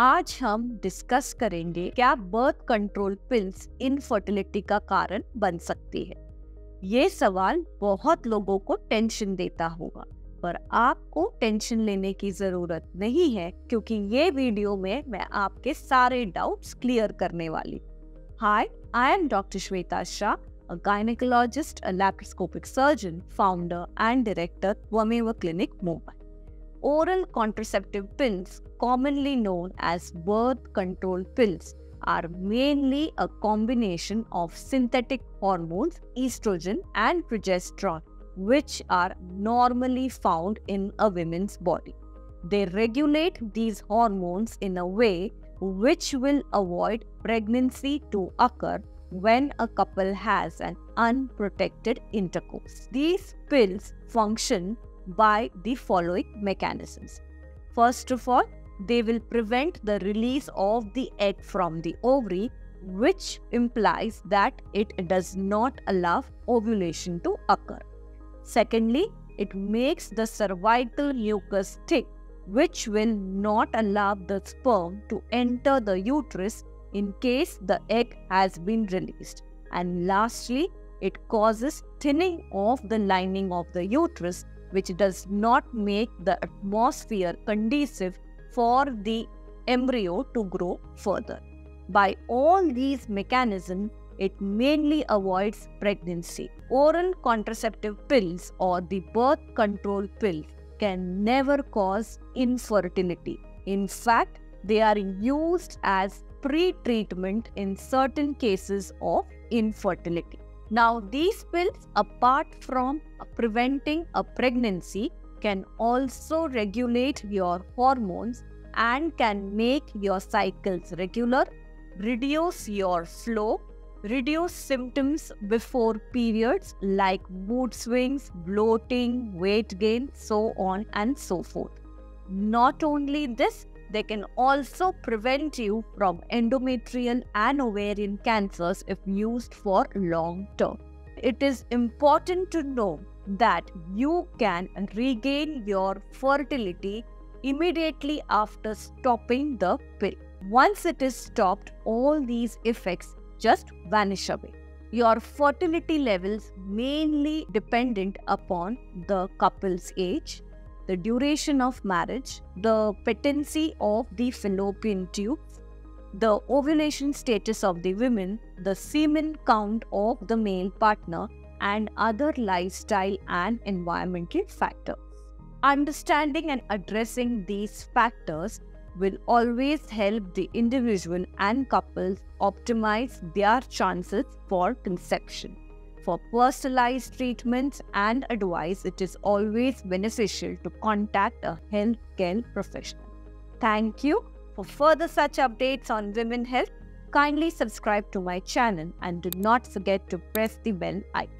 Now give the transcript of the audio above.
आज हम डिस्कस करेंगे क्या बर्थ कंट्रोल पिल्स इनफर्टिलिटी का कारण बन सकती है। ये सवाल बहुत लोगों को टेंशन देता होगा, पर आपको टेंशन लेने की जरूरत नहीं है क्योंकि ये वीडियो में मैं आपके सारे डाउट्स क्लियर करने वाली। Hi, I am doctor Shweta Shah, a gynecologist, a laparoscopic surgeon, founder and director, Vameva Clinic, Mumbai. Oral contraceptive pills, commonly known as birth control pills, are mainly a combination of synthetic hormones, estrogen and progesterone, which are normally found in a woman's body. They regulate these hormones in a way which will avoid pregnancy to occur when a couple has an unprotected intercourse. These pills function by the following mechanisms. First of all, they will prevent the release of the egg from the ovary, which implies that it does not allow ovulation to occur. Secondly, it makes the cervical mucus thick, which will not allow the sperm to enter the uterus in case the egg has been released. And lastly, it causes thinning of the lining of the uterus, which does not make the atmosphere conducive for the embryo to grow further. By all these mechanisms, it mainly avoids pregnancy. Oral contraceptive pills or the birth control pills can never cause infertility. In fact, they are used as pre-treatment in certain cases of infertility. Now, these pills, apart from preventing a pregnancy, can also regulate your hormones and can make your cycles regular, reduce your flow, reduce symptoms before periods like mood swings, bloating, weight gain, so on and so forth. Not only this, they can also prevent you from endometrial and ovarian cancers if used for long term. It is important to know that you can regain your fertility immediately after stopping the pill. Once it is stopped, all these effects just vanish away. Your fertility levels mainly dependent upon the couple's age, the duration of marriage, the patency of the fallopian tubes, the ovulation status of the women, the semen count of the male partner, and other lifestyle and environmental factors. Understanding and addressing these factors will always help the individual and couples optimize their chances for conception. For personalized treatments and advice, it is always beneficial to contact a healthcare professional. Thank you. For further such updates on women health, kindly subscribe to my channel and do not forget to press the bell icon.